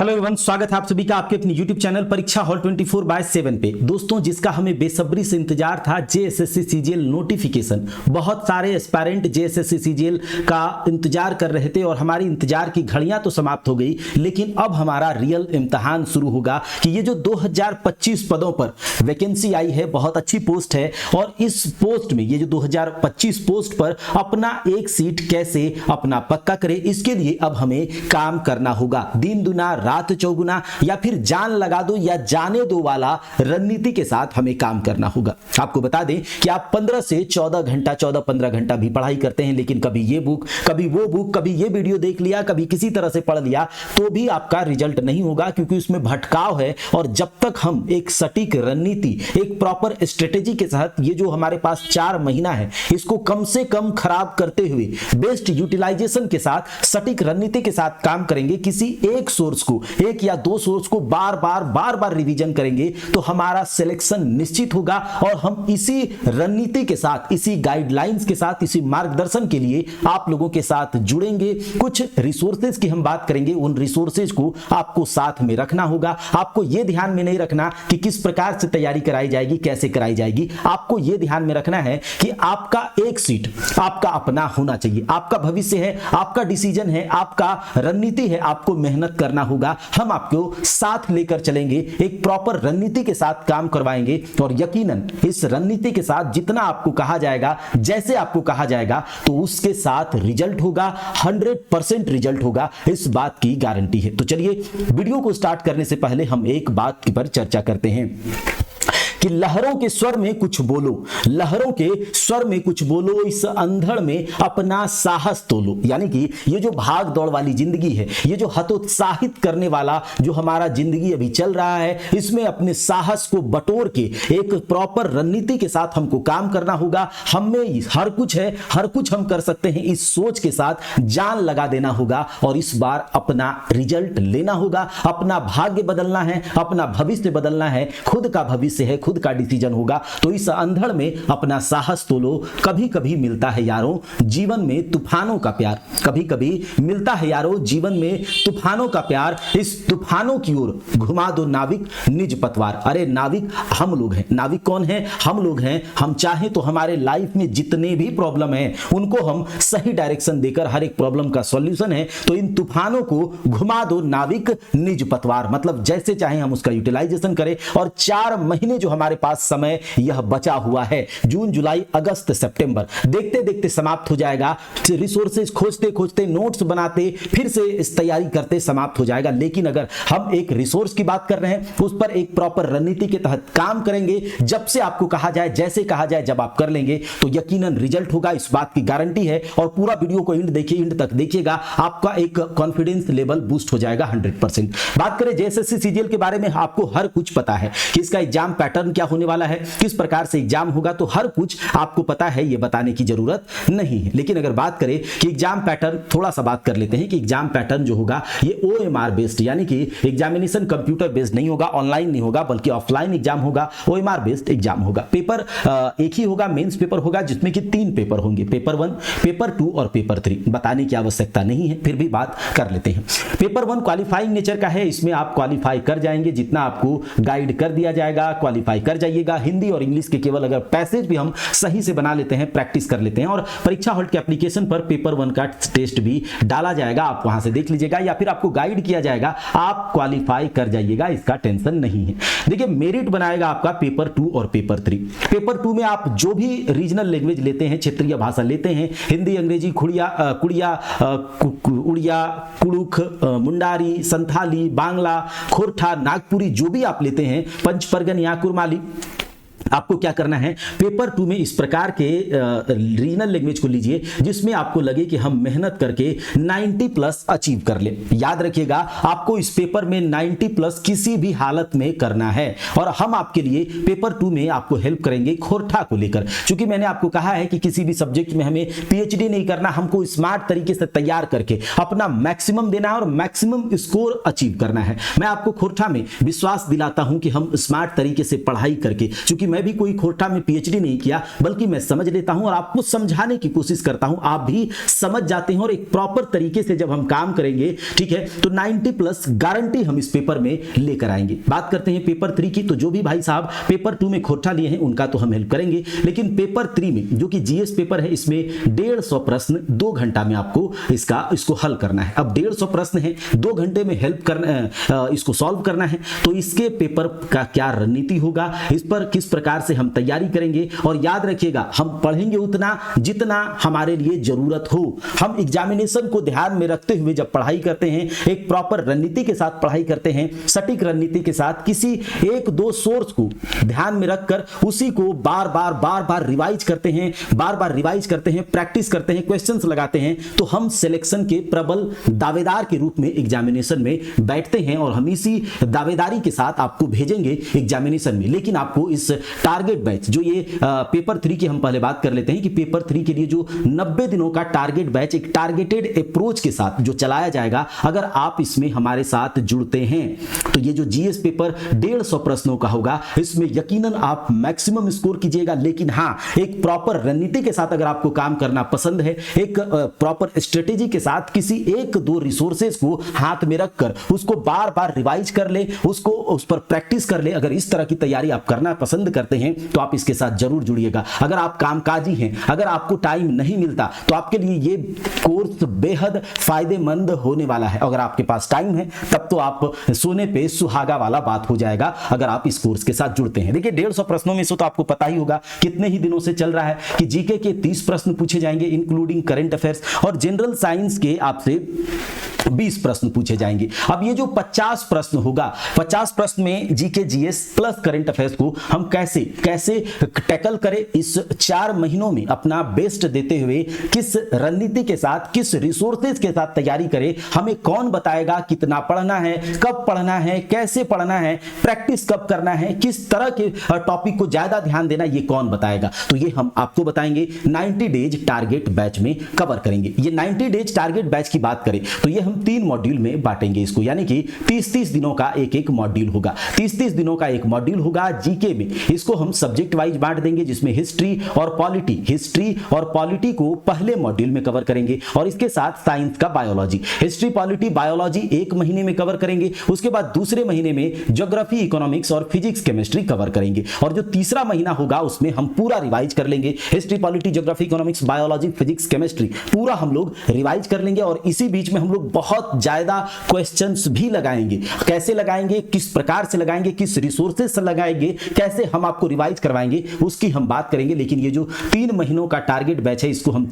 Hello everyone, स्वागत है आप सभी का आपके अपने YouTube चैनल परीक्षा हॉल 24/7 पे। दोस्तों, जिसका हमें बेसब्री से इंतजार था, जेएसएससी सीजीएल नोटिफिकेशन। बहुत सारे एस्पायरेंट जेएसएससी सीजीएल का इंतजार कर रहे थे और हमारी इंतजार की घड़ियां तो समाप्त हो गई, लेकिन अब हमारा रियल इम्तिहान शुरू होगा कि ये जो 2025 पदों पर वैकेंसी आई है, बहुत अच्छी पोस्ट है और इस पोस्ट में, ये जो 2025 पोस्ट पर अपना एक सीट कैसे अपना पक्का करे, इसके लिए अब हमें काम करना होगा। दिन दुना रात चौगुना, या फिर जान लगा दो या जाने दो वाला रणनीति के साथ हमें काम करना होगा। आपको बता दें कि आप 15 से 14 घंटा 14-15 घंटा भी पढ़ाई करते हैं, लेकिन कभी ये बुक, कभी वो बुक, कभी ये वीडियो देख लिया, कभी किसी तरह से पढ़ लिया, तो भी आपका रिजल्ट नहीं होगा, क्योंकि उसमें भटकाव है। और जब तक हम एक सटीक रणनीति, एक प्रॉपर स्ट्रेटेजी के साथ, ये जो हमारे पास 4 महीना है, इसको कम से कम खराब करते हुए बेस्ट यूटिलाइजेशन के साथ, सटीक रणनीति के साथ काम करेंगे, किसी एक सोर्स को, एक या दो सोर्स को बार बार रिवीजन करेंगे, तो हमारा सिलेक्शन निश्चित होगा। और हम इसी रणनीति के साथ, इसी गाइडलाइंस के साथ, इसी मार्गदर्शन के लिए आप लोगों के साथ जुड़ेंगे। कुछ रिसोर्सेज की हम बात करेंगे, उन रिसोर्सेज को आपको साथ में रखना होगा। आपको यह ध्यान में नहीं रखना कि किस प्रकार से तैयारी कराई जाएगी, कैसे कराई जाएगी। आपको यह ध्यान में रखना है कि आपका एक सीट आपका अपना होना चाहिए। आपका भविष्य है, आपका डिसीजन है, आपका रणनीति है, आपको मेहनत करना होगा। हम आपको साथ लेकर चलेंगे, एक प्रॉपर रणनीति के साथ काम करवाएंगे और यकीनन इस रणनीति के साथ जितना आपको कहा जाएगा, जैसे आपको कहा जाएगा, तो उसके साथ रिजल्ट होगा, 100% रिजल्ट होगा, इस बात की गारंटी है। तो चलिए, वीडियो को स्टार्ट करने से पहले हम एक बात पर चर्चा करते हैं कि लहरों के स्वर में कुछ बोलो, लहरों के स्वर में कुछ बोलो, इस अंधड़ में अपना साहस तोलो। यानी कि ये जो भाग दौड़ वाली जिंदगी है, ये जो हतोत्साहित करने वाला जो हमारा जिंदगी अभी चल रहा है, इसमें अपने साहस को बटोर के एक प्रॉपर रणनीति के साथ हमको काम करना होगा। हमें हर कुछ है, हर कुछ हम कर सकते हैं, इस सोच के साथ जान लगा देना होगा और इस बार अपना रिजल्ट लेना होगा। अपना भाग्य बदलना है, अपना भविष्य बदलना है, खुद का भविष्य है, खुद का डिसीजन होगा। तो इस अंधड़ में अपना साहस तोलो। कभी कभी मिलता है यारों जीवन में तूफानों का प्यार, कभी कभी मिलता है यारों जीवन में तूफानों का प्यार। इस तूफानों की ओर घुमा दो नाविक निज पतवार। अरे नाविक हम लोग हैं। नाविक कौन है? हम लोग हैं। हम चाहें तो हमारे लाइफ में जितने भी प्रॉब्लम हैं, उनको हम सही डायरेक्शन देकर, हर एक प्रॉब्लम का सॉल्यूशन है, तो इन तूफानों को घुमा दो नाविक निज पतवार। मतलब जैसे चाहे हम उसका यूटिलाइजेशन करें। और 4 महीने जो हमारे पास समय यह बचा हुआ है, जून जुलाई अगस्त सितंबर, देखते देखते समाप्त हो जाएगा। रिसोर्सेज खोजते खोजते, नोट्स बनाते, फिर से इस तैयारी करते समाप्त हो जाएगा। लेकिन अगर हम एक रिसोर्स की बात कर रहे हैं, उस पर एक प्रॉपर रणनीति के तहत काम करेंगे, जब से आपको कहा जाए, जैसे कहा जाए, जब आप कर लेंगे, तो यकीनन रिजल्ट होगा, इस बात की गारंटी है। और पूरा वीडियो को इंड देखिए, इंड तक देखिएगा, आपका एक कॉन्फिडेंस लेवल बूस्ट हो जाएगा 100%। बात करें जेएसएससी सीजीएल के बारे में, आपको हर कुछ पता है कि इसका एग्जाम पैटर्न क्या होने वाला है, किस प्रकार से एग्जाम होगा, तो हर कुछ आपको पता है, ये बताने की जरूरत नहीं है। लेकिन अगर बात करें कि एग्जाम पैटर्न, थोड़ा सा बात कर लेते हैं कि एग्जाम पैटर्न जो होगा, ये ओएमआर बेस्ड, यानी कि एग्जामिनेशन कंप्यूटर बेस्ड नहीं होगा, ऑनलाइन नहीं होगा, बल्कि ऑफलाइन एग्जाम होगा, ओएमआर बेस्ड एग्जाम होगा। पेपर एक ही होगा, मेंस पेपर होगा, जिसमें कि 3 पेपर होंगे, पेपर 1, पेपर 2 और पेपर 3। बताने की आवश्यकता नहीं है, फिर भी बात कर लेते हैं। पेपर 1 क्वालिफाइंग नेचर का है, इसमें आप क्वालिफाई कर जाएंगे, जितना आपको गाइड कर दिया जाएगा, क्वालिफाई कर जाइएगा। हिंदी और इंग्लिश के केवल अगर पैसेज भी हम सही से बना लेते हैं, प्रैक्टिस कर लेते हैं, और परीक्षा हॉल के एप्लीकेशन पर पेपर 1 का टेस्ट भी डाला जाएगा, आप वहां से देख लीजिएगा, या फिर आपको गाइड किया जाएगा, आप क्वालिफाई कर जाइएगा, इसका टेंशन नहीं है। देखिए, मेरिट बनाएगा आपका पेपर 2 और पेपर 3। पेपर 2 में आप जो भी रीजनल लैंग्वेज लेते हैं, क्षेत्रीय भाषा लेते हैं, हिंदी, अंग्रेजी, कुड़िया, उड़िया, कुड़ुख, मुंडारी, संथाली, बांग्ला, खोरठा, नागपुरी, जो भी आप लेते हैं, पंचपरगन या कुरमाली, आपको क्या करना है, पेपर 2 में इस प्रकार के रीजनल लैंग्वेज को लीजिए जिसमें आपको लगे कि हम मेहनत करके 90+ अचीव कर ले। याद रखिएगा, आपको इस पेपर में 90+ किसी भी हालत में करना है। और हम आपके लिए पेपर 2 में आपको हेल्प करेंगे खोरठा को लेकर। क्योंकि मैंने आपको कहा है कि किसी भी सब्जेक्ट में हमें पीएचडी नहीं करना, हमको स्मार्ट तरीके से तैयार करके अपना मैक्सिमम देना है और मैक्सिमम स्कोर अचीव करना है। मैं आपको खोरठा में विश्वास दिलाता हूं कि हम स्मार्ट तरीके से पढ़ाई करके, क्योंकि मैं मैं भी कोई खोटा में पीएचडी नहीं किया, बल्कि मैं समझ लेता हूं और आपको समझाने की कोशिश करता हूं, आप भी समझ जाते हैं। और एक प्रॉपर तरीके से जब हम काम करेंगे, ठीक है, तो 90+ गारंटी हम इस पेपर में लेकर आएंगे। बात करते हैं पेपर 3 की, तो जो भी भाई साहब पेपर 2 में खोटा लिए हैं उनका तो हम हेल्प करेंगे, लेकिन पेपर 3 में जो कि जीएस पेपर है, इसमें 150 प्रश्न 2 घंटा में आपको इसको हल करना है। अब 150 प्रश्न है, 2 घंटे में हेल्प करना, इसको सॉल्व करना है, तो इसके पेपर का क्या रणनीति होगा, इस पर किस प्रकार से हम तैयारी करेंगे। और याद रखिएगा, हम पढ़ेंगे उतना जितना हमारे लिए जरूरत हो। हम एग्जामिनेशन को ध्यान में रखते हुए जब पढ़ाई करते हैं, एक प्रॉपर रणनीति के साथ पढ़ाई करते हैं, सटीक रणनीति के साथ, किसी 1-2 सोर्स को ध्यान में रखकर उसी को बार बार रिवाइज करते हैं, प्रैक्टिस करते हैं, क्वेश्चंस लगाते हैं, तो हम सिलेक्शन के प्रबल दावेदार के रूप में एग्जामिनेशन में बैठते हैं और हम इसी दावेदारी के साथ आपको भेजेंगे एग्जामिनेशन में। लेकिन आपको इस टारगेट बैच, जो ये पेपर 3 की हम पहले बात कर लेते हैं कि पेपर 3 के लिए जो 90 दिनों का टारगेट बैच एक टारगेटेड अप्रोच के साथ जो चलाया जाएगा, अगर आप इसमें हमारे साथ जुड़ते हैं तो ये जो जीएस पेपर 150 प्रश्नों का होगा, इसमें यकीनन आप मैक्सिमम स्कोर कीजिएगा। लेकिन हाँ, एक प्रॉपर रणनीति के साथ अगर आपको काम करना पसंद है, एक प्रॉपर स्ट्रेटेजी के साथ किसी 1-2 रिसोर्सेज को हाथ में रखकर उसको बार बार रिवाइज कर ले, उसको उस पर प्रैक्टिस कर ले, अगर इस तरह की तैयारी आप करना पसंद करते हैं तो आप इसके साथ जरूर जुड़िएगा। अगर आप कामकाजी हैं, अगर आपको टाइम नहीं मिलता, तो आपके लिए ये कोर्स बेहद फायदेमंद होने वाला है। अगर आपके पास टाइम है तब तो आप सोने पे सुहागा वाला बात हो जाएगा अगर आप इस कोर्स के साथ जुड़ते हैं। देखिए 150 प्रश्नों में से तो आपको पता ही होगा कितने ही दिनों से चल रहा है कि जीके के 30 प्रश्न पूछे जाएंगे इंक्लूडिंग करंट अफेयर्स, और जनरल साइंस के आपसे 20 प्रश्न पूछे जाएंगे। अब ये जो 50 प्रश्न होगा, 50 प्रश्न में GK GS plus current affairs को हम कैसे टैकल करें, इस 4 महीनों में अपना बेस्ट देते हुए किस रणनीति के साथ, किस रिसोर्सेज के साथ तैयारी करें, हमें कौन बताएगा कितना पढ़ना है, कब पढ़ना है, कैसे पढ़ना है, प्रैक्टिस कब करना है, किस तरह के टॉपिक को ज्यादा ध्यान देना, ये कौन बताएगा, तो ये हम आपको बताएंगे 90 डेज टारगेट बैच में कवर करेंगे। ये 90 डेज टारगेट बैच की बात करें तो ये हम 3 मॉड्यूल में बांटेंगे इसको, यानी कि 30-30 दिनों का एक मॉड्यूल होगा। 30-30 दिनों का एक मॉड्यूल होगा जीके में। इसको हम सब्जेक्ट वाइज बांट देंगे, जिसमें हिस्ट्री और पॉलिटी को पहले मॉड्यूल में कवर करेंगे, और इसके साथ साइंस का बायोलॉजी, हिस्ट्री पॉलिटी बायोलॉजी 1 महीने में कवर करेंगे। उसके बाद दूसरे महीने में ज्योग्राफी, इकोनॉमिक्स और फिजिक्स केमिस्ट्री कवर करेंगे, और जो तीसरा महीना होगा उसमें हम पूरा रिवाइज कर लेंगे, history polity geography economics biology physics chemistry पूरा हम लोग रिवाइज कर लेंगे। और इसी बीच में हम लोग बहुत ज्यादा क्वेश्चंस भी लगाएंगे। कैसे लगाएंगे, किस प्रकार से लगाएंगे, किस रिसोर्सेज से लगाएंगे, कैसे हम आपको रिवाइज करवाएंगे, उसकी हम बात करेंगे। लेकिन ये जो 3 महीनों का टारगेट बैच है, इसको हम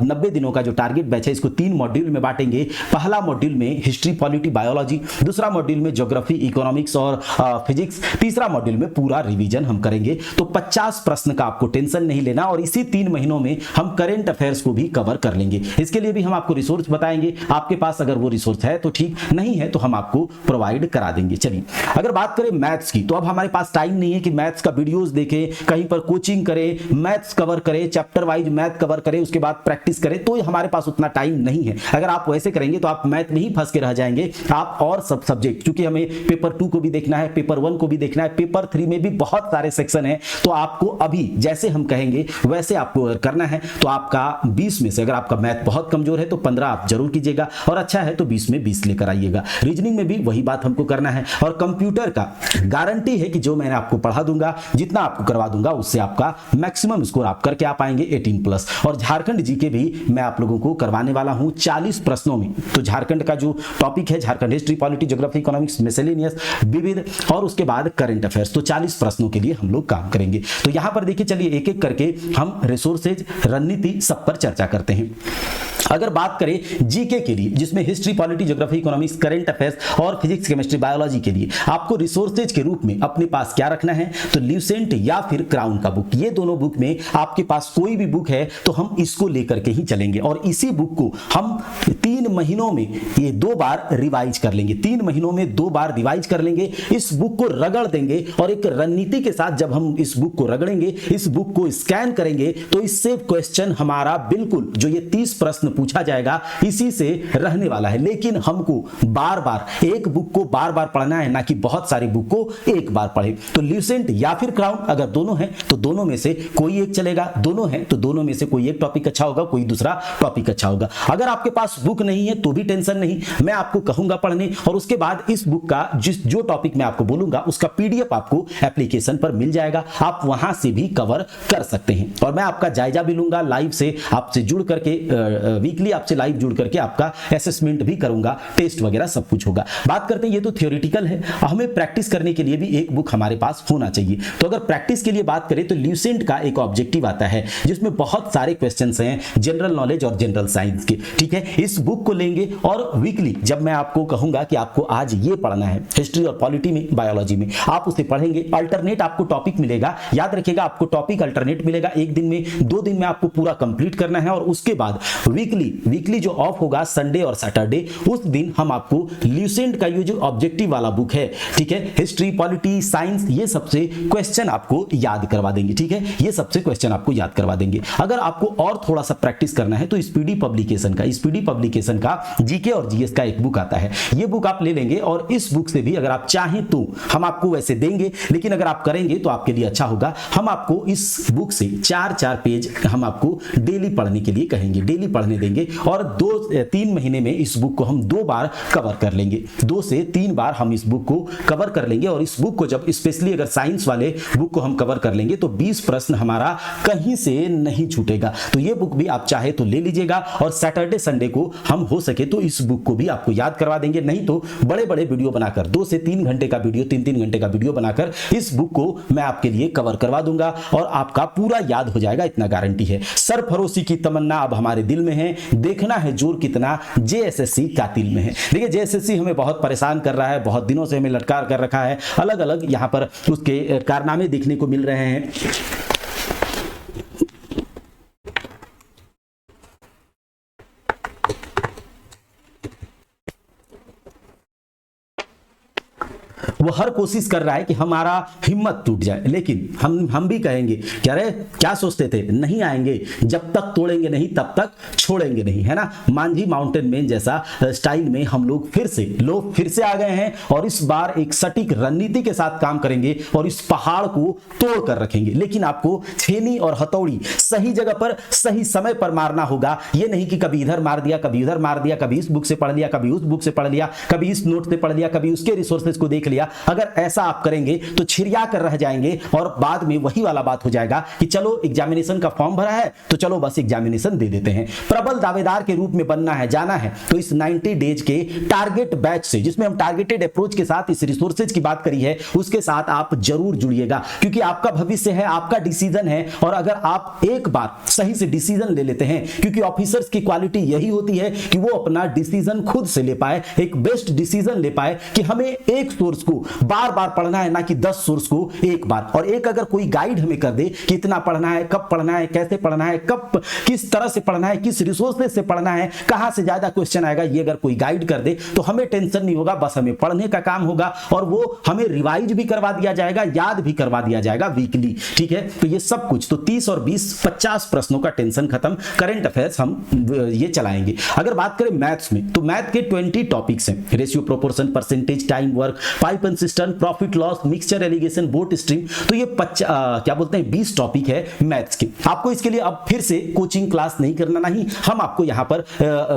90 दिनों का जो टारगेट बैच है, इसको 3 मॉड्यूल में बांटेंगे। पहला मॉड्यूल में हिस्ट्री पॉलिटी बायोलॉजी, दूसरा मॉड्यूल में ज्योग्राफी इकोनॉमिक्स और फिजिक्स, तीसरा मॉड्यूल में पूरा रिवीजन हम करेंगे। तो 50 प्रश्न का आपको टेंशन नहीं लेना, और इसी 3 महीनों में हम करंट अफेयर्स को भी कवर कर लेंगे। इसके लिए भी हम आपको रिसोर्स बताएंगे, आपके पास अगर वो रिसोर्स है तो ठीक, नहीं है तो हम आपको प्रोवाइड करा देंगे। चलिए अगर बात करें मैथ्स की, तो अब हमारे पास टाइम नहीं है कि मैथ्स का वीडियोस देखें, कहीं पर कोचिंग करें, मैथ्स कवर करें, चैप्टर वाइज मैथ कवर करें, उसके बाद प्रैक्टिस करें, तो हमारे पास उतना टाइम नहीं है। अगर आप वैसे करेंगे तो आप मैथ में ही फंस के रह जाएंगे। आप और सब सब्जेक्ट, क्योंकि हमें पेपर 2 को भी देखना है, पेपर 1 को भी देखना है, पेपर 3 में भी बहुत सारे सेक्शन है, तो आपको अभी जैसे हम कहेंगे वैसे आपको करना है। तो आपका 20 में से अगर आपका मैथ बहुत कमजोर है तो 15 आप जरूर कीजिएगा, और अच्छा है तो 20 में 20 लेकर आइएगा। रीजनिंग में भी वही बात हमको करना है, और कंप्यूटर का गारंटी है कि जो मैंने आपको पढ़ा दूंगा, जितना आपको करवा दूंगा, उससे आपका मैक्सिमम स्कोर आप करके आ पाएंगे 18+। और झारखंड जीके भी मैं आप लोगों को करवाने वाला हूं 40 प्रश्नों में। तो झारखंड का जो टॉपिक है, Jharkhand history polity geography economics miscellaneous विविध, और उसके बाद करंट अफेयर्स, तो 40 प्रश्नों के लिए हम लोग काम करेंगे। तो यहां पर देखिए, चलिए एक एक करके हम रिसोर्सेज, रणनीति सब पर चर्चा करते हैं। अगर बात करें जीके के लिए, जिसमें history polity geography economics current affairs और फिजिक्स केमिस्ट्री बायोलॉजी के लिए आपको रिसोर्सेज के रूप में अपने पास क्या रखना है, तो ल्यूसेंट या फिर क्राउन का बुक, ये दोनों बुक में आपके पास कोई भी बुक है तो हम इसको लेकर के ही चलेंगे, और इसी बुक को हम 3 महीनों में ये 2 बार रिवाइज कर लेंगे। 3 महीनों में 2 बार रिवाइज कर लेंगे, इस बुक को रगड़ देंगे, और एक रणनीति के साथ जब हम इस बुक को रगड़ेंगे, इस बुक को स्कैन करेंगे, तो इससे क्वेश्चन हमारा बिल्कुल जो ये 30 प्रश्न पूछा जाएगा इसी से रहने वाला है। लेकिन हमको बार बार एक बुक को बार बार पढ़ना है, ना कि बहुत सारी बुक को एक बार पढ़े। तो ल्यूसेंट या फिर क्राउन, अगर दोनों हैं तो दोनों में से कोई एक चलेगा, दोनों हैं तो दोनों में से कोई एक टॉपिक अच्छा होगा, कोई दूसरा टॉपिक अच्छा होगा। अगर आपके पास बुक नहीं है तो भी टेंशन नहीं, मैं आपको कहूंगा पढ़ने, और उसके बाद इस बुक का जो टॉपिक मैं आपको बोलूंगा उसका पीडीएफ आपको एप्लीकेशन पर मिल जाएगा, आप वहां से भी कवर कर सकते हैं। और मैं आपका जायजा भी लूंगा, लाइव से आपसे जुड़ करके, वीकली आपसे लाइव जुड़ करके आपका असेसमेंट भी करूंगा, टेस्ट वगैरह सब कुछ होगा। बात करते हैं, ये तो थ्योरेटिकल है, हमें प्रैक्टिस करने के लिए भी एक बुक हमारे पास होना चाहिए। तो अगर प्रैक्टिस के लिए बात करें तो ल्यूसेंट का एक ऑब्जेक्टिव आता है जिसमें बहुत सारे क्वेश्चंस हैं जनरल नॉलेज और जनरल साइंस के, ठीक है। इस बुक को लेंगे और वीकली जब मैं आपको कहूंगा कि आपको आज ये पढ़ना है हिस्ट्री और पॉलिटी में, बायोलॉजी में, आप उसे पढ़ेंगे। अल्टरनेट आपको टॉपिक मिलेगा, याद रखिएगा आपको टॉपिक अल्टरनेट मिलेगा, एक दिन में 2 दिन में आपको पूरा कंप्लीट करना है। और उसके बाद वीकली जो ऑफ होगा संडे और सैटरडे, उस दिन हम आपको ल्यूसेंट का ये जो ऑब्जेक्टिव वाला बुक है, ठीक है, हिस्ट्री पॉलिटी साइंस, ये सबसे क्वेश्चन आपको याद करवा देंगे, ठीक है, ये सबसे क्वेश्चन आपको याद करवा देंगे। अगर आपको और थोड़ा सा प्रैक्टिस करना है तो स्पीडी पब्लिकेशन का जीके और जीएस का एक बुक आता है, ये बुक आप ले लेंगे। और इस बुक से भी अगर आप चाहें तो हम आपको वैसे देंगे, लेकिन अगर आप करेंगे तो आपके लिए अच्छा होगा। हम आपको इस बुक से 4-4 पेज हम आपको डेली पढ़ने के लिए कहेंगे, डेली पढ़ने देंगे। और 2-3 महीने में इस बुक को हम 2 बार कवर कर लेंगे, 2 से 3 बार हम इस बुक को कवर कर लेंगे। और इस बुक को जब स्पेशली अगर साइंस वाले बुक को हम कवर कर लेंगे तो 20 प्रश्न हमारा कहीं से नहीं छूटेगा। तो ये बुक भी आप चाहे तो ले लीजिएगा। और सैटरडे संडे को हम हो सके तो इस बुक को भी आपको याद करवा देंगे, नहीं तो बड़े बड़े वीडियो बनाकर 2 से 3 घंटे का वीडियो, 3-3 घंटे का वीडियो बनाकर इस बुक को मैं आपके लिए कवर करवा दूंगा और आपका पूरा याद हो जाएगा, इतना गारंटी है। सरफरोशी की तमन्ना अब हमारे दिल में है, देखना है जोर कितना जेएसएससी कातिल में है। देखिए जेएसएससी हमें बहुत परेशान कर रहा है, बहुत दिनों से हमें लटका कर रखा है, अलग अलग यहाँ पर उसके कारनामे देखने को मिल रहे हैं। वो हर कोशिश कर रहा है कि हमारा हिम्मत टूट जाए, लेकिन हम भी कहेंगे कि अरे क्या सोचते थे, नहीं आएंगे, जब तक तोड़ेंगे नहीं तब तक छोड़ेंगे नहीं, है ना। मांझी माउंटेन मैन जैसा स्टाइल में हम लोग फिर से आ गए हैं और इस बार एक सटीक रणनीति के साथ काम करेंगे और इस पहाड़ को तोड़ कर रखेंगे। लेकिन आपको छेनी और हथौड़ी सही जगह पर सही समय पर मारना होगा। ये नहीं कि कभी इधर मार दिया, कभी उधर मार दिया, कभी इस बुक से पढ़ लिया, कभी उस बुक से पढ़ लिया, कभी इस नोट से पढ़ लिया, कभी उसके रिसोर्सेज को देख लिया। अगर ऐसा आप करेंगे तो छिरिया कर रह जाएंगे और बाद में वही वाला बात हो जाएगा कि चलो एग्जामिनेशन का फॉर्म भरा है तो चलो बस एग्जामिनेशन दे देते हैं। प्रबल दावेदार के रूप में बनना है, जाना है तो इस 90 डेज के टारगेट बैच से, जिसमें हम टारगेटेड अप्रोच के साथ इस रिसोर्सेज की बात करी है, उसके साथ आप जरूर जुड़िएगा, क्योंकि आपका भविष्य है, आपका डिसीजन है। और अगर आप एक बार सही से डिसीजन ले लेते हैं, क्योंकि ऑफिसर्स की क्वालिटी यही होती है कि वो अपना डिसीजन खुद से ले पाए, एक बेस्ट डिसीजन ले पाए कि हमें एक सोर्स को बार बार पढ़ना है, ना कि 10 सोर्स को एक बार। और एक अगर कोई गाइड हमें कर दे कि इतना पढ़ना है, कब पढ़ना है, कैसे पढ़ना है, कब किस तरह से पढ़ना है, किस रिसोर्सेज से पढ़ना है, कहां से ज्यादा क्वेश्चन आएगा, ये अगर कोई गाइड कर दे तो हमें टेंशन नहीं होगा, बस हमें पढ़ने का काम होगा और वो हमें रिवाइज भी करवा दिया जाएगा, याद भी करवा दिया जाएगा वीकली, ठीक है। तो ये सब कुछ, तो 30 और 20 50 प्रश्नों का टेंशन खत्म। करंट अफेयर्स हम ये चलाएंगे। अगर बात करें मैथ्स में तो मैथ के 20 टॉपिक्स हैं, ratio, proportion, percentage, time, work, pipe and cistern, profit loss, mixture, alligation, boat stream. तो ये 20 टॉपिक है मैथ्स के। आपको इसके लिए अब फिर से कोचिंग क्लास नहीं करना, नहीं, हम आपको यहां पर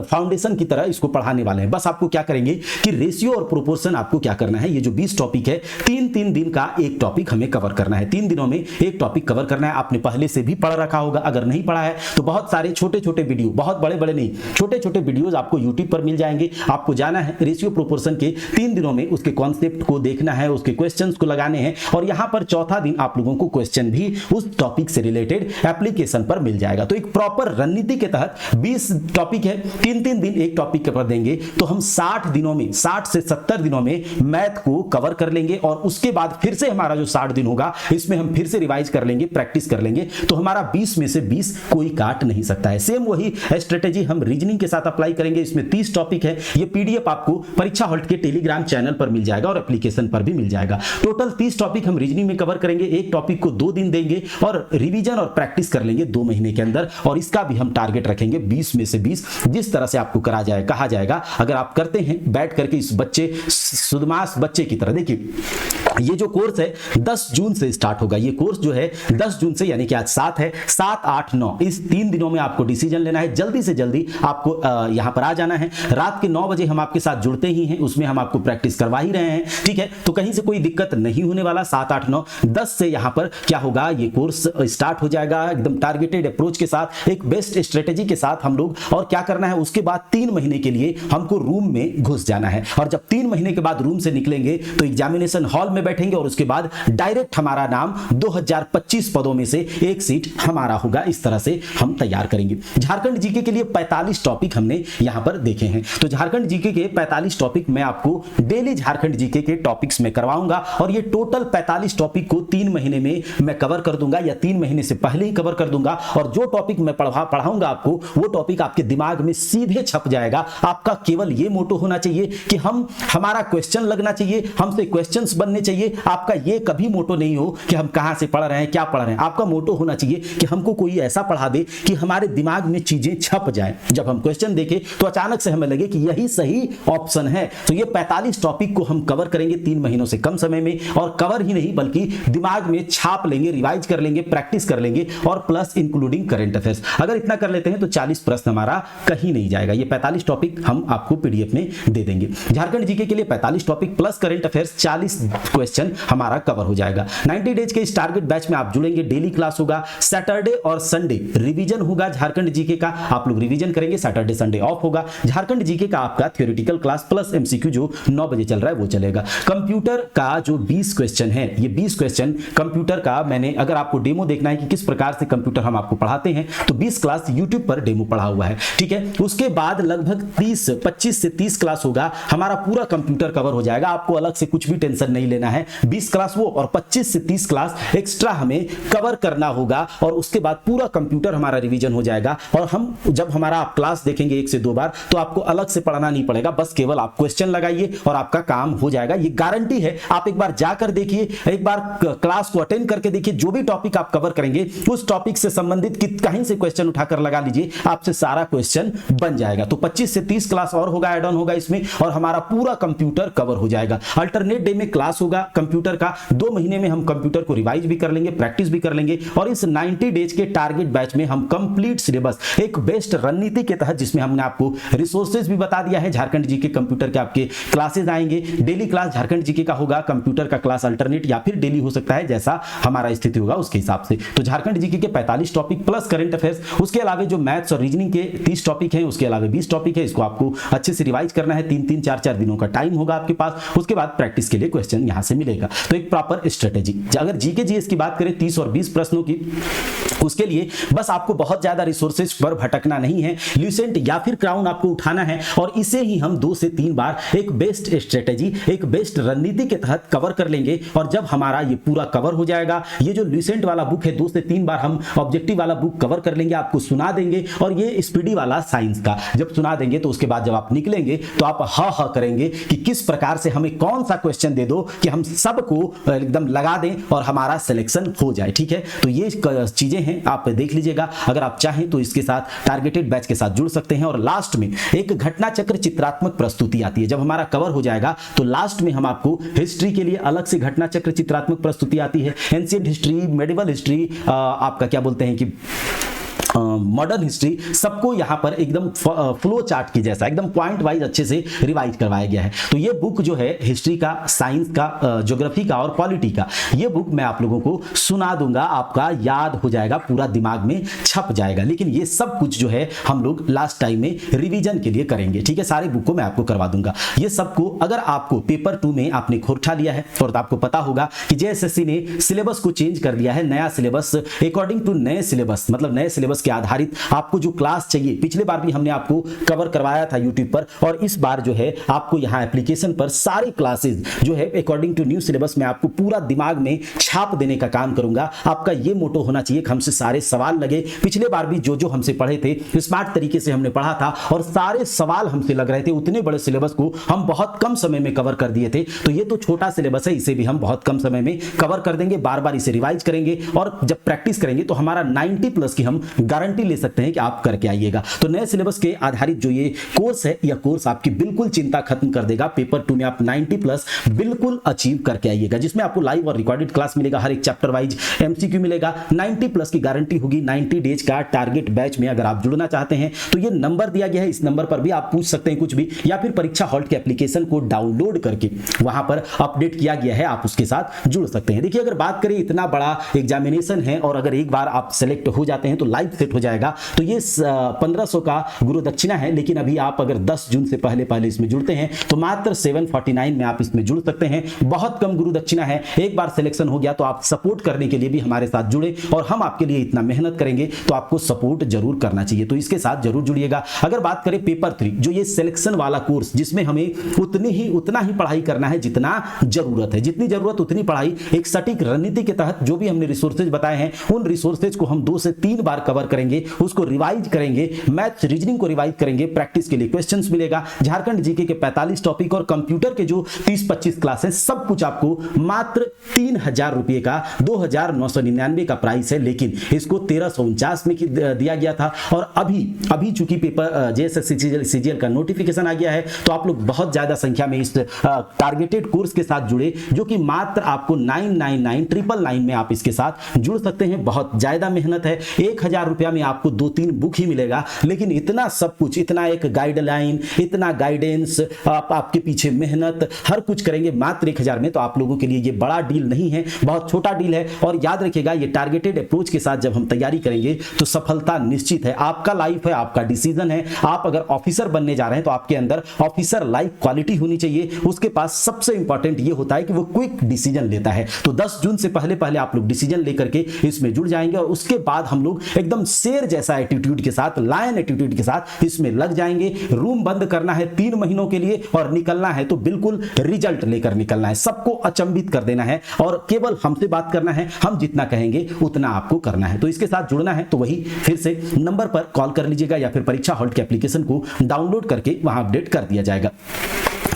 फाउंडेशन की तरह इसको पढ़ाने वाले हैं। बस आपको क्या करेंगे कि रेशियो और प्रोपोर्शन आपको क्या करना है, ये जो 20 टॉपिक है 3-3 दिन का एक टॉपिक हमें कवर करना है, 3 दिनों में एक टॉपिक कवर करना है। आपने पहले से भी पढ़ रखा होगा, अगर नहीं पढ़ा है तो बहुत सारे छोटे छोटे वीडियो, बहुत बड़े बड़े नहीं, छोटे छोटे वीडियोस आपको यूट्यूब पर मिल जाएंगे। आपको जाना है रेशियो प्रोपोर्शन के 3 दिनों में उसके कॉन्सेप्ट को देखना है, उसके क्वेश्चंस को लगाने हैं और यहां पर चौथा दिन आप लोगों को क्वेश्चन भी उस टॉपिक से रिलेटेड एप्लीकेशन पर मिल जाएगा। तो एक प्रॉपर रणनीति के तहत 20 टॉपिक है, 3-3 दिन एक टॉपिक पर देंगे तो हम 60 दिनों में, 60 से 70 दिनों में मैथ को कवर कर लेंगे। और उसके बाद फिर से हमारा जो 60 दिन होगा इसमें हम फिर से रिवाइज कर लेंगे, प्रैक्टिस कर लेंगे, तो हमारा 20 में से 20 कोई काट नहीं सकता है। सेम वही स्ट्रेटेजी हम रीजनिंग के साथ अप्लाई करेंगे। इसमें 30 टॉपिक है। ये पीडीएफ आपको परीक्षा हॉल्ट के टेलीग्राम चैनल पर मिल जाएगा और एप्लीकेशन नोटिफिकेशन पर भी मिल जाएगा। टोटल 30 टॉपिक हम रीजनिंग में कवर करेंगे, एक टॉपिक को 2 दिन देंगे और रिवीजन और प्रैक्टिस कर लेंगे 2 महीने के अंदर, और इसका भी हम टारगेट रखेंगे 20 में से 20, जिस तरह से आपको कहा जाएगा। अगर आप करते हैं बैठ करके इस बच्चे सुदमास बच्चे की तरह, देखिए ये जो कोर्स है 10 जून से स्टार्ट होगा। ये कोर्स जो है 10 जून से, यानी कि आज 7 है, 7, 8, 9 इस 3 दिनों में आपको डिसीजन लेना है। जल्दी से जल्दी आपको यहां पर आ जाना है। रात के 9 बजे हम आपके साथ जुड़ते ही हैं, उसमें हम आपको प्रैक्टिस करवा ही रहे हैं, ठीक है। तो कहीं से कोई दिक्कत नहीं होने वाला। 7, 8, 9, 10 से यहां पर क्या होगा, ये कोर्स स्टार्ट हो जाएगा एकदम टारगेटेड अप्रोच के साथ, एक बेस्ट स्ट्रेटेजी के साथ हम लोग। और क्या करना है, उसके बाद 3 महीने के लिए हमको रूम में घुस जाना है, और जब 3 महीने के बाद रूम से निकलेंगे तो एग्जामिनेशन हॉल में बैठेंगे, और उसके बाद डायरेक्ट हमारा नाम 2025 पदों में से एक सीट हमारा होगा। इस तरह से हम तैयार करेंगे। झारखंड जीके के लिए 45 टॉपिक हमने यहां पर देखे हैं। तो झारखंड जीके के 45 टॉपिक मैं आपको डेली झारखंड जीके के टॉपिक्स में करवाऊंगा, और ये टोटल 45 टॉपिक को 3 महीने में मैं कवर कर दूंगा, या 3 महीने से पहले ही कवर कर दूंगा। और जो टॉपिक मैं पढ़ाऊंगा आपको, वो टॉपिक आपके दिमाग में सीधे छप जाएगा। आपका केवल ये मोटो होना चाहिए कि हमारा क्वेश्चन लगना चाहिए, हमसे क्वेश्चंस बनने चाहिए। आपका ये कभी मोटो नहीं हो कि हम कहां से पढ़ रहे हैं, क्या पढ़ रहे हैं। आपका मोटो होना चाहिए कि हमको कोई ऐसा पढ़ा दे कि हमारे दिमाग में चीजें छप जाएं। जब हम क्वेश्चन देखें तो अचानक से हमें लगे कि यही सही ऑप्शन है। तो ये 45 टॉपिक को हम कवर करेंगे 3 महीनों से कम समय में, और कवर ही नहीं बल्कि दिमाग में छाप लेंगे, रिवाइज कर लेंगे, प्रैक्टिस कर लेंगे, और प्लस इंक्लूडिंग करंट अफेयर्स। अगर इतना कर लेते हैं तो 40 प्रश्न हमारा कहीं नहीं जाएगा। ये 45 टॉपिक हम आपको पीडीएफ में दे देंगे। झारखंड जीके के लिए 45 topic plus current affairs 40 question हमारा कवर हो जाएगा। 90 डेज के इस टारगेट बैच में आप जुड़ेंगे, डेली क्लास होगा, सैटरडे और संडे रिवीजन होगा झारखंड जीके का, आप लोग रिवीजन करेंगे, सैटरडे संडे ऑफ होगा। झारखंड जीके का आपका थ्योरेटिकल क्लास प्लस एमसीक्यू जो 9 बजे चल रहा है वो चलेगा। कंप्यूटर का जो 20 क्वेश्चन है, ये 20 क्वेश्चन कंप्यूटर का मैंने, अगर आपको डेमो देखना है कि किस प्रकार से कंप्यूटर हम आपको पढ़ाते हैं, तो 20 क्लास यूट्यूब पर डेमो पढ़ा हुआ है, ठीक है। उसके बाद लगभग 25 से 30 क्लास होगा, हमारा पूरा कंप्यूटर कवर हो जाएगा। आपको अलग से कुछ भी टेंशन नहीं लेना है। 20 क्लास वो, और 25 से 30 क्लास एक्स्ट्रा हमें कवर करना होगा, और उसके बाद पूरा कंप्यूटर हमारा रिवीजन हो जाएगा। और हम जब हमारा आप क्लास देखेंगे 1 से 2 बार, तो आपको अलग से पढ़ना नहीं पड़ेगा, बस केवल आप क्वेश्चन लगाइए और आपका काम हो जाएगा। ये गारंटी है। आप एक बार जाकर देखिए, एक बार क्लास को अटेंड करके देखिए, जो भी टॉपिक आप कवर करेंगे उस टॉपिक से संबंधित कहीं से क्वेश्चन उठाकर लगा लीजिए, आपसे सारा क्वेश्चन बन जाएगा। तो 25 से 30 क्लास और होगा, ऐड ऑन होगा इसमें, और हमारा पूरा कंप्यूटर कवर हो जाएगा। अल्टरनेट डे में क्लास होगा कंप्यूटर का, 2 महीने में हम कंप्यूटर को रिवाइज भी कर लेंगे, प्रैक्टिस भी कर लेंगे। और इस 90 डेज के टारगेट बैच में हम कंप्लीट सिलेबस, एक बेस्ट रणनीति के तहत, जिसमें हमने आपको रिसोर्सेज भी बता दिया है, झारखंड जीके कंप्यूटर के आपके क्लासेस आएंगे। डेली क्लास झारखंड जीके का होगा, कंप्यूटर का क्लास अल्टरनेट या फिर डेली हो सकता है, जैसा हमारा स्थिति होगा उसके हिसाब से। तो झारखंड जीके के 45 टॉपिक प्लस करंट अफेयर्स, उसके अलावा जो मैथ्स और रीजनिंग के 30 टॉपिक हैं, उसके अलावा 20 टॉपिक है, इसको आपको अच्छे से रिवाइज करना है। 3-3, 4-4 दिनों का टाइम होगा आपके पास। उसके बाद प्रैक्टिस के लिए क्वेश्चन यहां से मिलेगा। तो एक प्रॉपर स्ट्रेटेजी। अगर जीके जीएस की बात करें 30 और 20 प्रश्नों की, उसके लिए बस आपको बहुत ज्यादा रिसोर्सेज पर भटकना नहीं है। ल्यूसेंट या फिर क्राउन आपको उठाना है, और इसे ही हम 2 से 3 बार एक बेस्ट स्ट्रेटेजी, एक बेस्ट रणनीति के तहत कवर कर लेंगे। और जब हमारा ये पूरा कवर हो जाएगा, ये जो ल्यूसेंट वाला बुक है 2 से 3 बार हम ऑब्जेक्टिव वाला बुक कवर कर लेंगे, आपको सुना देंगे। और ये स्पीडी वाला साइंस का जब सुना देंगे, तो उसके बाद जब आप निकलेंगे तो आप हा हा करेंगे कि किस प्रकार से हमें कौन सा क्वेश्चन दे दो कि हम सबको एकदम लगा दें और हमारा सिलेक्शन हो जाए, ठीक है। तो ये चीजें हैं, आप देख लीजिएगा। अगर आप चाहें तो इसके साथ टारगेटेड बैच के साथ जुड़ सकते हैं। और लास्ट में एक घटना चक्र चित्रात्मक प्रस्तुति आती है। जब हमारा कवर हो जाएगा तो लास्ट में हम आपको हिस्ट्री के लिए अलग से घटना चक्र चित्रात्मक प्रस्तुति आती है। एंशिएंट हिस्ट्री, मेडिवल हिस्ट्री, आपका क्या बोलते हैं कि मॉडर्न हिस्ट्री, सबको यहां पर एकदम फ्लो चार्ट की जैसा एकदम पॉइंट वाइज अच्छे से रिवाइज करवाया गया है। तो ये बुक जो है हिस्ट्री का, साइंस का, ज्योग्राफी का और पॉलिटी का, ये बुक मैं आप लोगों को सुना दूंगा, आपका याद हो जाएगा, पूरा दिमाग में छप जाएगा। लेकिन ये सब कुछ जो है हम लोग लास्ट टाइम में रिवीजन के लिए करेंगे, ठीक है। सारे बुक को मैं आपको करवा दूंगा। ये सबको अगर आपको पेपर 2 में आपने खोटा लिया है, और तो आपको पता होगा कि जेएसएससी ने सिलेबस को चेंज कर दिया है, नया सिलेबस अकॉर्डिंग टू नए सिलेबस, मतलब नए सिलेबस के आधारित आपको जो क्लास चाहिए, पिछले बार भी हमने आपको कवर करवाया था यूट्यूब पर, और इस बार जो है आपको यहाँ एप्लीकेशन पर सारी क्लासेस जो है अकॉर्डिंग टू न्यू सिलेबस में आपको पूरा दिमाग में छाप देने का काम करूंगा। आपका ये मोटो होना चाहिए कि हमसे सारे सवाल लगे। पिछले बार भी जो हमसे पढ़े थे स्मार्ट तरीके से हमने पढ़ा था और सारे सवाल हमसे लग रहे थे। उतने बड़े सिलेबस को हम बहुत कम समय में कवर कर दिए थे। तो ये तो छोटा सिलेबस है, इसे भी हम बहुत कम समय में कवर कर देंगे। बार बार इसे रिवाइज करेंगे और जब प्रैक्टिस करेंगे तो हमारा 90 प्लस की हम गारंटी ले सकते हैं कि आप करके आइएगा। तो नए सिलेबस के आधारित जो ये कोर्स है, यह कोर्स आपकी बिल्कुल चिंता खत्म कर देगा। पेपर 2 में आप 90 प्लस बिल्कुल अचीव करके आइएगा, जिसमें आपको लाइव और रिकॉर्डेड क्लास मिलेगा, हर एक चैप्टर वाइज एमसीक्यू मिलेगा, 90 प्लस की गारंटी होगी। 90 डेज का टारगेट बैच में अगर आप जुड़ना चाहते हैं तो ये नंबर दिया गया है, इस नंबर पर भी आप पूछ सकते हैं कुछ भी, या फिर परीक्षा हॉल्ट के एप्लीकेशन को डाउनलोड करके वहां पर अपडेट किया गया है, आप उसके साथ जुड़ सकते हैं। देखिए, अगर बात करें, इतना बड़ा एग्जामिनेशन है और अगर एक बार आप सेलेक्ट हो जाते हैं तो लाइव सेट हो जाएगा। तो ये 1500 का गुरु दक्षिणा है, लेकिन अभी आप अगर 10 जून से पहले इसमें जुड़ते हैं तो मात्र 749 में आप इसमें जुड़ सकते हैं। बहुत कम गुरु दक्षिणा है। एक बार सिलेक्शन हो गया तो आप सपोर्ट करने के लिए भी हमारे साथ जुड़े, और हम आपके लिए इतना मेहनत करेंगे तो आपको सपोर्ट जरूर करना चाहिए। तो इसके साथ जरूर जुड़िएगा। अगर बात करें पेपर 3, जो ये सिलेक्शन वाला कोर्स, जिसमें हमें उतना ही पढ़ाई करना है जितना जरूरत है, जितनी जरूरत उतनी पढ़ाई, एक सटीक रणनीति के तहत जो भी हमने रिसोर्सेज बताए हैं उन रिसोर्सेज को हम 2 से 3 बार कवर करेंगे, उसको रिवाइज करेंगे, मैथ्स रीजनिंग को रिवाइज करेंगे, प्रैक्टिस के लिए क्वेश्चंस मिलेगा, झारखंड जीके के 45 टॉपिक और कंप्यूटर के जो 30-25 क्लासेस, सब कुछ आपको मात्र 3000 रुपए का 2999 का प्राइस है। लेकिन इसको 1349 में दिया गया था, और अभी चूंकि पेपर जेएसएससी सीजीएल का नोटिफिकेशन आ गया है तो आप लोग बहुत ज्यादा संख्या में इस टारगेटेड कोर्स के साथ जुड़े, जो कि मात्र आपको 999 में आप इसके साथ जुड़ सकते हैं। बहुत ज्यादा मेहनत है। 1000 रुपया में आपको 2-3 बुक ही मिलेगा, लेकिन इतना सब कुछ, इतना एक गाइडलाइन, इतना गाइडेंस, आपके पीछे मेहनत, हर कुछ करेंगे मात्र 1000 में। तो आप लोगों के लिए ये बड़ा डील नहीं है, बहुत छोटा डील है। और याद रखिएगा, ये टारगेटेड अप्रोच के साथ जब हम तैयारी करेंगे तो सफलता निश्चित है। आपका लाइफ है, आपका डिसीजन है। आप अगर ऑफिसर बनने जा रहे हैं तो आपके अंदर ऑफिसर लाइफ क्वालिटी होनी चाहिए। उसके पास सबसे इंपॉर्टेंट ये होता है कि वो क्विक डिसीजन लेता है। तो 10 जून से पहले आप लोग डिसीजन लेकर के इसमें जुड़ जाएंगे, और उसके बाद हम लोग एकदम शेर जैसा एटीट्यूड के साथ, लायन एटीट्यूड के साथ इसमें लग जाएंगे। रूम बंद करना है 3 महीनों के लिए, और निकलना है तो बिल्कुल रिजल्ट लेकर निकलना है। सबको अचंभित कर देना है, और केवल हमसे बात करना है। हम जितना कहेंगे उतना आपको करना है। तो इसके साथ जुड़ना है तो वही फिर से नंबर पर कॉल कर लीजिएगा, या फिर परीक्षा हॉल्ट के एप्लीकेशन को डाउनलोड करके वहां अपडेट कर दिया जाएगा।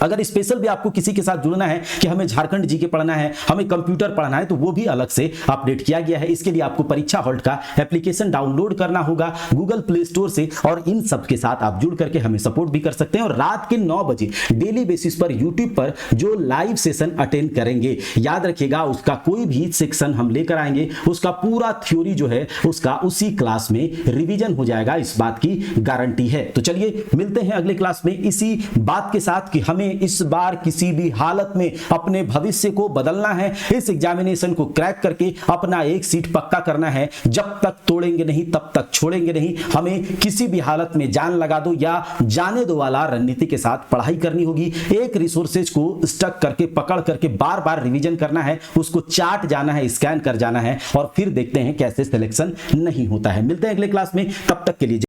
अगर स्पेशल भी आपको किसी के साथ जुड़ना है कि हमें झारखंड जीके पढ़ना है, हमें कंप्यूटर पढ़ना है, तो वो भी अलग से अपडेट किया गया है। इसके लिए आपको परीक्षा हॉल्ट का एप्लीकेशन डाउनलोड करना होगा गूगल प्ले स्टोर से, और इन सब के साथ आप जुड़ करके हमें सपोर्ट भी कर सकते हैं। और रात के 9 बजे डेली बेसिस पर यूट्यूब पर जो लाइव सेशन अटेंड करेंगे, याद रखिएगा, उसका कोई भी सेक्शन हम लेकर आएंगे, उसका पूरा थ्योरी जो है उसका उसी क्लास में रिवीजन हो जाएगा, इस बात की गारंटी है। तो चलिए मिलते हैं अगले क्लास में इसी बात के साथ कि हमें इस बार किसी भी हालत में अपने भविष्य को बदलना है। इस एग्जामिनेशन को क्रैक करके अपना एक सीट पक्का करना है। जब तक तोड़ेंगे नहीं तब तक छोड़ेंगे नहीं। हमें किसी भी हालत में जान लगा दो या जाने दो वाला रणनीति के साथ पढ़ाई करनी होगी। एक रिसोर्सेज को स्टक करके, पकड़ करके बार बार रिवीजन करना है, उसको चाट जाना है, स्कैन कर जाना है, और फिर देखते हैं कैसे सिलेक्शन नहीं होता है। मिलते हैं अगले क्लास में, तब तक के लिए